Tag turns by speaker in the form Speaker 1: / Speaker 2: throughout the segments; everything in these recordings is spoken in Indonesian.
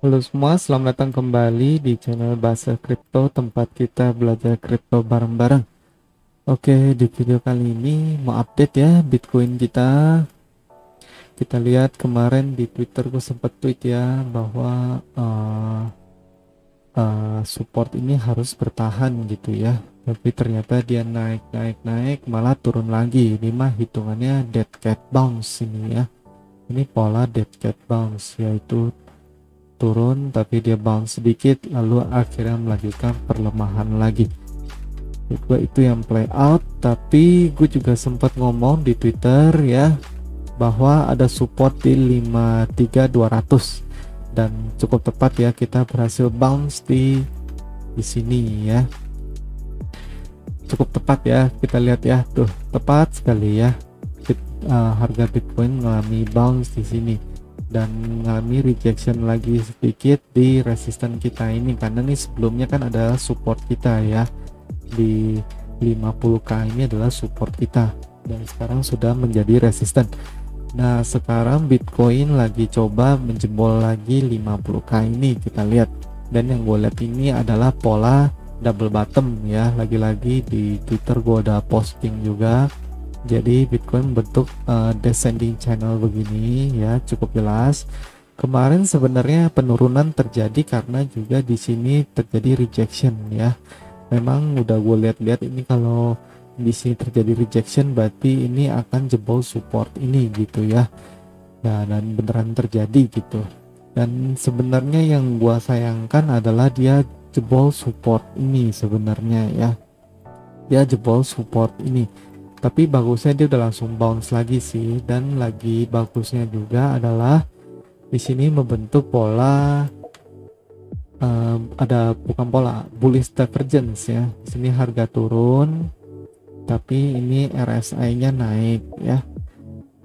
Speaker 1: Halo semua, selamat datang kembali di channel Bahasa Kripto, tempat kita belajar kripto bareng-bareng. Oke, di video kali ini mau update ya Bitcoin kita. Kita lihat kemarin di Twitter gue sempat tweet ya bahwa support ini harus bertahan gitu ya. Tapi ternyata dia naik naik naik malah turun lagi. Ini mah hitungannya dead cat bounce ini ya. Ini pola dead cat bounce, yaitu turun tapi dia bounce sedikit lalu akhirnya melanjutkan perlemahan lagi. Gue itu yang play out, tapi gue juga sempat ngomong di Twitter ya bahwa ada support di 53200 dan cukup tepat ya, kita berhasil bounce di sini ya. Cukup tepat ya, kita lihat ya tuh, tepat sekali ya. Harga Bitcoin mengalami bounce di sini dan mengalami rejection lagi sedikit di resisten kita ini, karena nih sebelumnya kan ada support kita ya di 50k, ini adalah support kita dan sekarang sudah menjadi resisten. Nah sekarang Bitcoin lagi coba menjebol lagi 50k ini, kita lihat. Dan yang gue lihat ini adalah pola double bottom ya, lagi-lagi di Twitter gue udah posting juga. Jadi Bitcoin bentuk descending channel begini ya, cukup jelas. Kemarin sebenarnya penurunan terjadi karena juga di sini terjadi rejection ya. Memang udah gue lihat-lihat ini, kalau di sini terjadi rejection berarti ini akan jebol support ini gitu ya. Nah, dan beneran terjadi gitu. Dan sebenarnya yang gua sayangkan adalah dia jebol support ini sebenarnya ya. Dia jebol support ini. Tapi bagusnya dia udah langsung bounce lagi sih, dan lagi bagusnya juga adalah di sini membentuk pola ada, bukan pola, bullish divergence ya. Di sini harga turun tapi ini RSI-nya naik ya.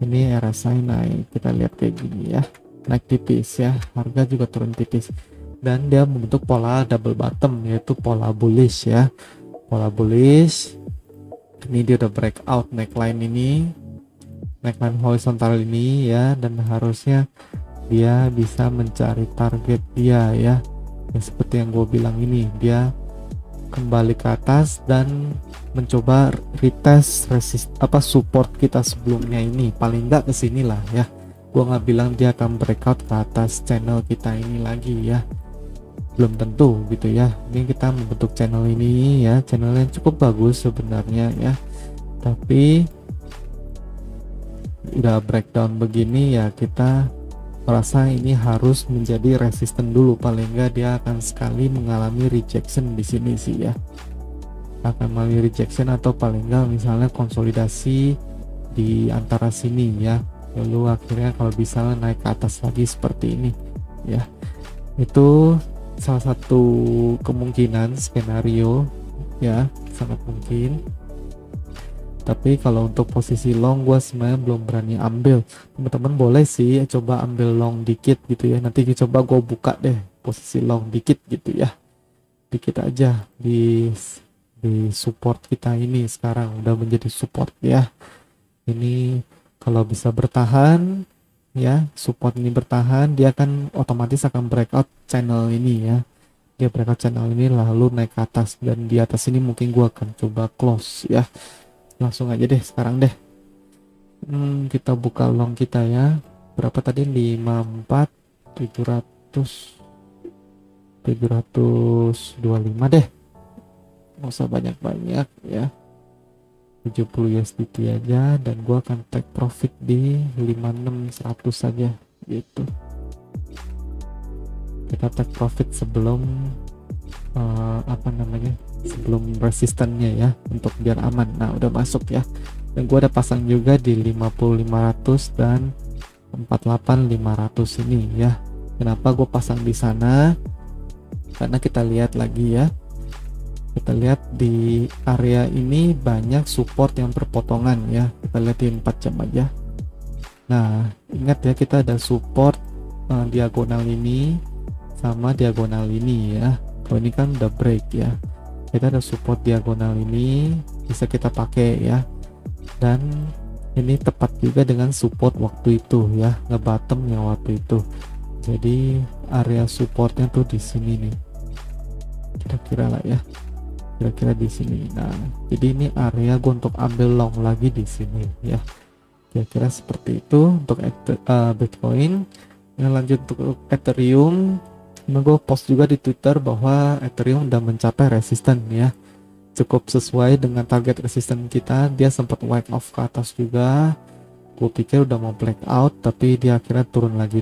Speaker 1: Ini RSI naik, kita lihat kayak gini ya, naik tipis ya, harga juga turun tipis dan dia membentuk pola double bottom, yaitu pola bullish ya. Pola bullish ini dia udah breakout neckline ini, neckline horizontal ini ya, dan harusnya dia bisa mencari target dia ya. Ya seperti yang gue bilang ini, dia kembali ke atas dan mencoba retest support kita sebelumnya ini, paling nggak kesini lah ya. Gue nggak bilang dia akan breakout ke atas channel kita ini lagi ya, belum tentu gitu ya. Ini kita membentuk channel ini ya, channelnya cukup bagus sebenarnya ya, tapi udah breakdown begini ya, kita merasa ini harus menjadi resisten dulu. Paling nggak dia akan sekali mengalami rejection di sini sih ya, akan mengalami rejection atau paling nggak misalnya konsolidasi di antara sini ya, lalu akhirnya kalau bisa naik ke atas lagi seperti ini ya. Itu salah satu kemungkinan skenario ya, sangat mungkin. Tapi kalau untuk posisi long gue sebenarnya belum berani ambil. Teman-teman boleh sih coba ambil long dikit gitu ya, nanti coba gue buka deh posisi long dikit gitu ya, dikit aja di support kita ini. Sekarang udah menjadi support ya. Ini kalau bisa bertahan ya, support ini bertahan, dia akan otomatis akan breakout channel ini ya. Dia breakout channel ini lalu naik ke atas, dan di atas ini mungkin gua akan coba close ya. Langsung aja deh sekarang deh. Kita buka long kita ya. Berapa tadi? 54 700 725 deh. Nggak usah banyak-banyak ya. 70 USDT aja, dan gua akan take profit di 56100 saja gitu. Kita take profit sebelum sebelum resistannya ya, untuk biar aman. Nah udah masuk ya, dan gua ada pasang juga di 50500 dan 48500 ini ya. Kenapa gue pasang di sana? Karena kita lihat lagi ya, kita lihat di area ini banyak support yang berpotongan ya. Kita lihat di 4 jam aja. Nah ingat ya, kita ada support diagonal ini sama diagonal ini ya. Kalau ini kan udah break ya, kita ada support diagonal ini, bisa kita pakai ya. Dan ini tepat juga dengan support waktu itu ya, ngebottom yang waktu itu. Jadi area supportnya tuh di sini nih, kira-kira lah ya, kira-kira di sini. Nah, jadi ini area gue untuk ambil long lagi di sini ya, kira-kira seperti itu untuk Bitcoin. Yang lanjut untuk Ethereum, gue post juga di Twitter bahwa Ethereum udah mencapai resisten ya, cukup sesuai dengan target resisten kita. Dia sempat wipe off ke atas juga, gue pikir udah mau black out, tapi dia akhirnya turun lagi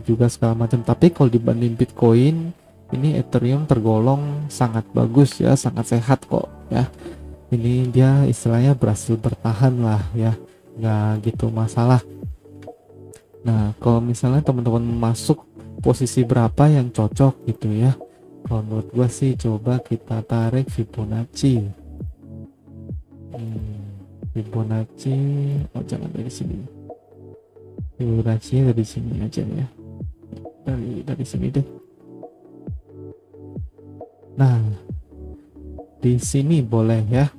Speaker 1: juga segala macam. Tapi kalau dibanding Bitcoin, ini Ethereum tergolong sangat bagus ya, sangat sehat kok ya. Ini dia istilahnya berhasil bertahan lah ya, nggak gitu masalah. Nah, kalau misalnya teman-teman masuk posisi berapa yang cocok gitu ya, kalau menurut gua sih coba kita tarik Fibonacci. Fibonacci, oh jangan dari sini, Fibonacci dari sini aja ya, dari sini deh. Nah, di sini boleh ya.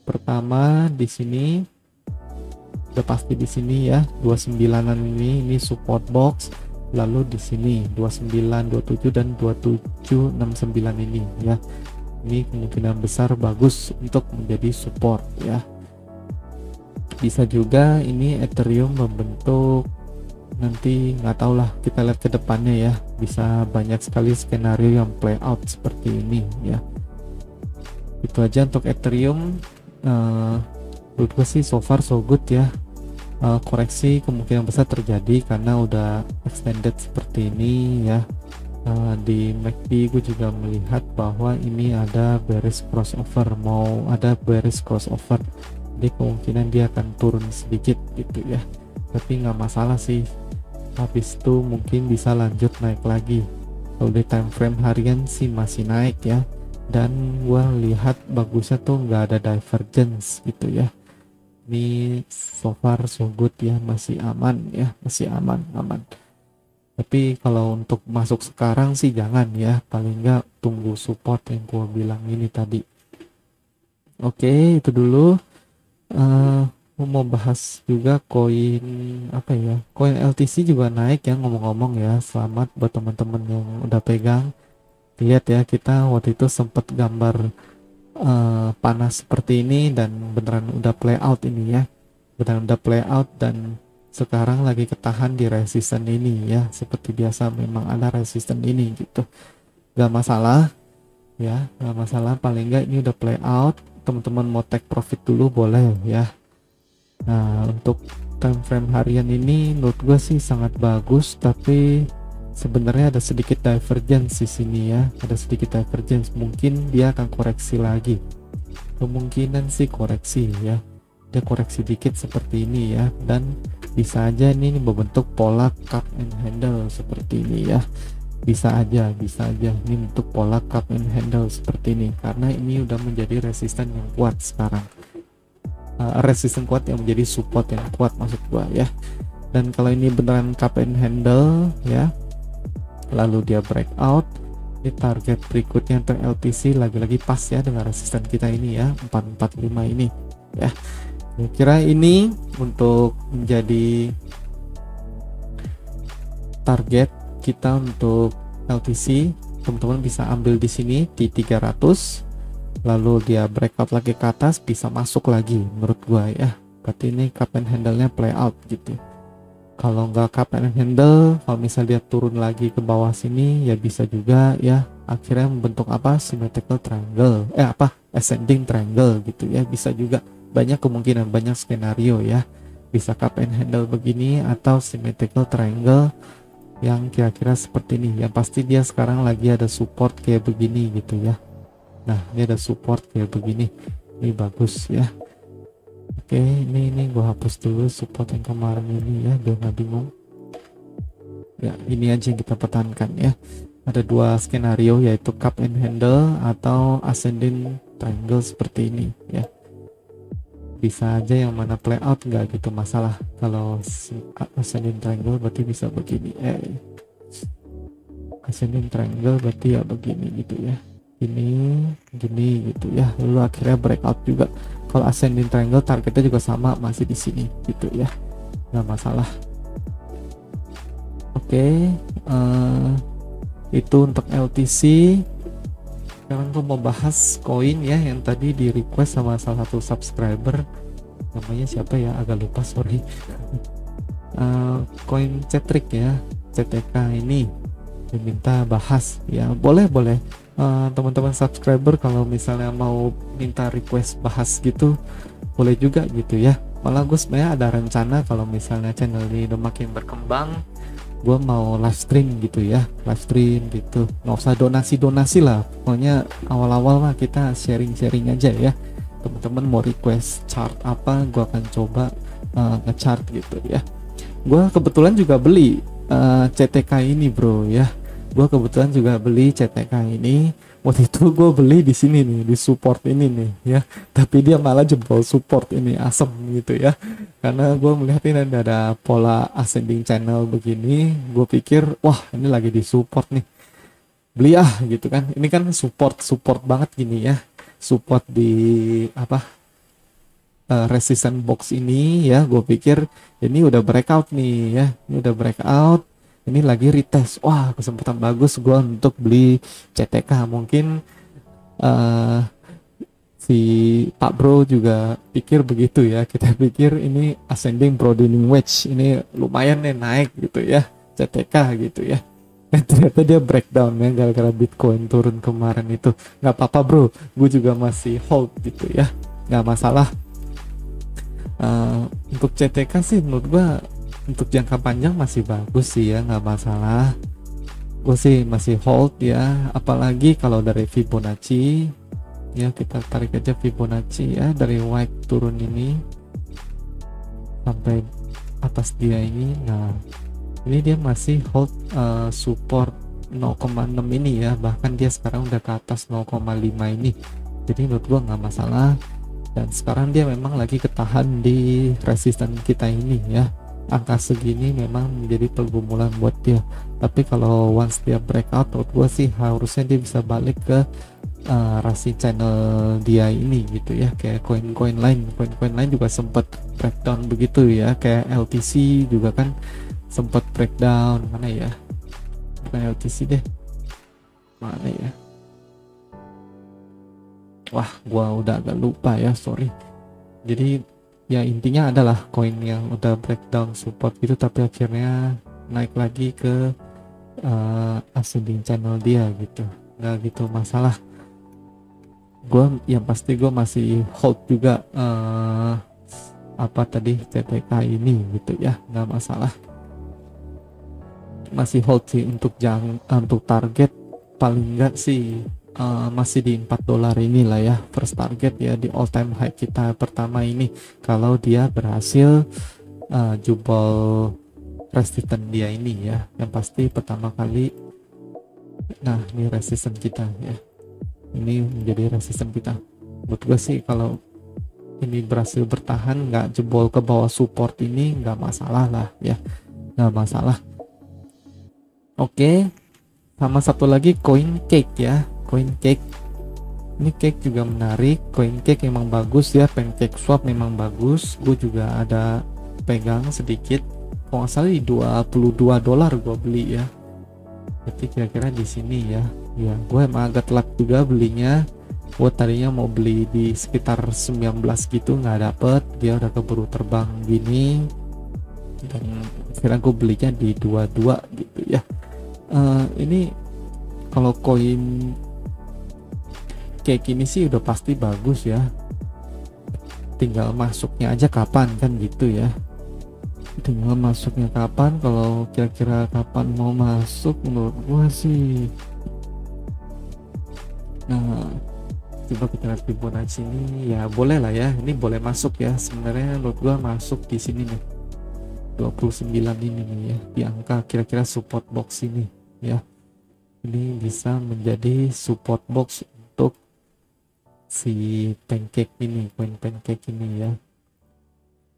Speaker 1: Pertama di sini udah pasti di sini ya, 29-an ini support box. Lalu di sini 29, 27 dan 2769 ini ya. Ini kemungkinan besar bagus untuk menjadi support ya. Bisa juga ini Ethereum membentuk, nanti nggak tahu lah, kita lihat ke depannya ya, bisa banyak sekali skenario yang play out seperti ini ya. Itu aja untuk Ethereum. Menurut gue sih so far so good ya. Koreksi kemungkinan besar terjadi karena udah extended seperti ini ya. Di MACD gue juga melihat bahwa ini ada bearish crossover, mau ada bearish crossover, jadi kemungkinan dia akan turun sedikit gitu ya, tapi nggak masalah sih. Habis itu mungkin bisa lanjut naik lagi. Kalau di time frame harian sih masih naik ya, dan gua lihat bagusnya tuh nggak ada divergence gitu ya. Ini so far so good ya, masih aman ya, masih aman. Tapi kalau untuk masuk sekarang sih jangan ya, paling nggak tunggu support yang gua bilang ini tadi. Oke, itu dulu. Mau bahas juga koin apa ya, koin LTC juga naik ya, ngomong-ngomong ya. Selamat buat teman-teman yang udah pegang. Lihat ya, kita waktu itu sempat gambar panas seperti ini dan beneran udah play out ini ya, beneran udah play out, dan sekarang lagi ketahan di resisten ini ya. Seperti biasa memang ada resisten ini gitu, gak masalah ya, gak masalah. Paling nggak ini udah play out, teman-teman mau take profit dulu boleh ya. Nah, untuk time frame harian ini menurut gue sih sangat bagus, tapi sebenarnya ada sedikit divergence di sini ya, ada sedikit divergence. Mungkin dia akan koreksi lagi, kemungkinan sih koreksi ya, dia koreksi dikit seperti ini ya, dan bisa aja ini membentuk pola cup and handle seperti ini ya. Bisa aja ini bentuk pola cup and handle seperti ini, karena ini udah menjadi resisten yang kuat sekarang. Resisten kuat yang menjadi support yang kuat maksud gua ya. Dan kalau ini beneran cup and handle ya, lalu dia breakout, ini target berikutnya untuk LTC lagi-lagi pas ya dengan resisten kita ini ya, 445 ini ya. Kira ini untuk menjadi target kita untuk LTC. Teman-teman bisa ambil di sini di 300, lalu dia breakout lagi ke atas, bisa masuk lagi menurut gua ya. Berarti ini cup and handle-nya play out gitu. Kalau nggak cup and handle, kalau misalnya dia turun lagi ke bawah sini ya bisa juga ya, akhirnya membentuk apa, symmetrical triangle, ascending triangle gitu ya, bisa juga. Banyak kemungkinan, banyak skenario ya, bisa cup and handle begini atau symmetrical triangle yang kira-kira seperti ini. Yang pasti dia sekarang lagi ada support kayak begini gitu ya. Nah, ini ada support kayak begini, ini bagus ya. Oke, ini gua hapus dulu support yang kemarin ini ya, biar nggak bingung ya. Ini aja yang kita pertahankan ya. Ada dua skenario, yaitu cup and handle atau ascending triangle seperti ini ya. Bisa aja yang mana play out, nggak gitu masalah. Kalau ascending triangle berarti bisa begini, ascending triangle berarti ya begini gitu ya, ini gini gitu ya. Lalu akhirnya breakout juga. Kalau ascending triangle targetnya juga sama, masih di sini gitu ya, nggak masalah. Oke, Eh, itu untuk LTC. Sekarang gue mau bahas koin ya yang tadi di request sama salah satu subscriber, namanya siapa ya, agak lupa, sorry. Koin Cetrik ya, CTK ini diminta bahas ya. Boleh boleh. Teman-teman subscriber kalau misalnya mau minta request bahas gitu boleh juga gitu ya. Malah gue sebenarnya ada rencana kalau misalnya channel ini udah makin berkembang, gue mau live stream gitu ya, live stream gitu, nggak usah donasi lah, pokoknya awal-awal mah kita sharing-sharing aja ya. Teman-teman mau request chart apa, gue akan coba nge-chart gitu ya. Gue kebetulan juga beli CTK ini bro ya, gue kebetulan juga beli CTK ini. Waktu itu gue beli di sini nih, di support ini nih ya, tapi dia malah jebol support ini, asem gitu ya. Karena gue melihat ini ada pola ascending channel begini, gue pikir wah ini lagi di support nih, beli gitu kan. Ini kan support banget gini ya, support di apa, resistance box ini ya. Gue pikir ini udah breakout nih ya, ini udah breakout, ini lagi retest, wah kesempatan bagus gue untuk beli CTK. Mungkin uh, si Pak Bro juga pikir begitu ya, kita pikir ini ascending broadening wedge, ini lumayan nih naik gitu ya CTK gitu ya. Dan ternyata dia breakdown ya gara-gara Bitcoin turun kemarin itu. Nggak apa-apa bro, gue juga masih hold gitu ya, nggak masalah. Untuk CTK sih menurut gue untuk jangka panjang masih bagus sih ya, nggak masalah. Gue sih masih hold ya, apalagi kalau dari Fibonacci ya, kita tarik aja Fibonacci ya, dari white turun ini sampai atas dia ini. Nah ini dia masih hold support 0,6 ini ya, bahkan dia sekarang udah ke atas 0,5 ini, jadi menurut gua nggak masalah. Dan sekarang dia memang lagi ketahan di resisten kita ini ya, angka segini memang menjadi pergumulan buat dia. Tapi kalau once dia breakout, menurut gua sih harusnya dia bisa balik ke rasi channel dia ini gitu ya. Kayak koin-koin lain juga sempat breakdown begitu ya, kayak LTC juga kan sempat breakdown. Mana ya, bukan LTC deh, mana ya, wah gua udah agak lupa ya, sorry. Jadi ya intinya adalah koin yang udah breakdown support gitu tapi akhirnya naik lagi ke ascending channel dia gitu, nggak gitu masalah. Yang pasti gue masih hold juga apa tadi CTK ini gitu ya, nggak masalah, masih hold sih. Untuk untuk target paling enggak sih masih di $4 inilah ya, first target ya, di all time high kita pertama ini. Kalau dia berhasil jebol resistance dia ini ya, yang pasti pertama kali. Nah ini resistance kita ya, ini menjadi resisten kita. Menurut gue sih kalau ini berhasil bertahan, nggak jebol ke bawah support ini, nggak masalah lah ya, nggak masalah. Oke, sama satu lagi coin cake ya, coin cake ini, cake juga menarik. Coin cake memang bagus ya, pancake swap memang bagus. Gue juga ada pegang sedikit, kalau nggak salah di $22 gue beli ya, berarti kira-kira di sini ya. Ya gue emang agak telat juga belinya, gue tadinya mau beli di sekitar 19 gitu, nggak dapet, dia udah keburu terbang gini, dan sekarang gue belinya di 22 gitu ya. Ini kalau koin kayak gini sih udah pasti bagus ya, tinggal masuknya aja kapan kan gitu ya, tinggal masuknya kapan. Kalau kira-kira kapan mau masuk menurut gue sih, nah coba kita lihat Fibonacci ini ya, boleh lah ya, ini boleh masuk ya sebenarnya. Menurut gua masuk di sini nih 29 ini nih ya, di angka kira-kira support box ini ya. Ini bisa menjadi support box untuk si pancake ini, coin pancake ini ya.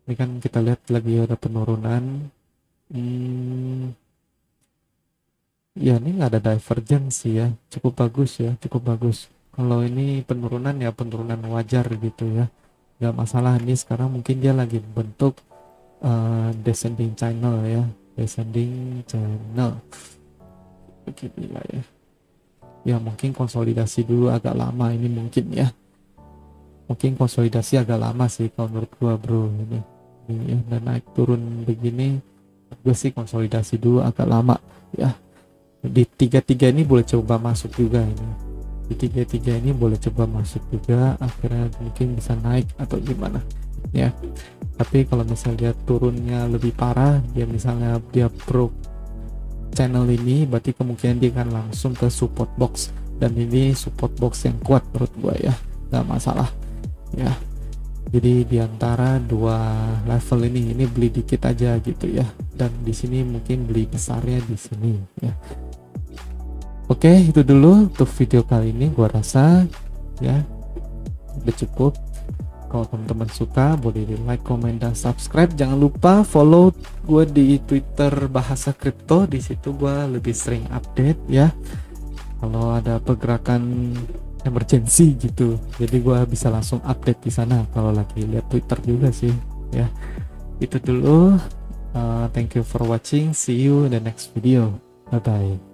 Speaker 1: Ini kan kita lihat lagi ada penurunan. Ya ini nggak ada divergence ya, cukup bagus ya, cukup bagus. Kalau ini penurunan ya penurunan wajar gitu ya, nggak masalah. Ini sekarang mungkin dia lagi bentuk descending channel ya, descending channel. beginilah ya. Ya mungkin konsolidasi dulu agak lama ini mungkin ya. Mungkin konsolidasi agak lama sih kalau menurut gua bro ini ya, dan naik turun begini gue sih konsolidasi dulu agak lama ya. Di 33 ini boleh coba masuk juga ini. Di 33 ini boleh coba masuk juga, akhirnya mungkin bisa naik atau gimana ya. Tapi kalau misalnya dia turunnya lebih parah, dia misalnya dia broke channel ini, berarti kemungkinan dia akan langsung ke support box, dan ini support box yang kuat menurut gua ya, nggak masalah ya. Jadi diantara dua level ini beli dikit aja gitu ya, dan di sini mungkin beli besarnya di sini ya. Oke, itu dulu untuk video kali ini, gua rasa ya udah cukup. Kalau teman-teman suka boleh di like, comment, dan subscribe. Jangan lupa follow gue di Twitter Bahasa Kripto. Di situ gue lebih sering update ya. Kalau ada pergerakan emergency gitu, jadi gue bisa langsung update di sana. Kalau lagi lihat Twitter juga sih ya. Itu dulu. Thank you for watching. See you in the next video. Bye bye.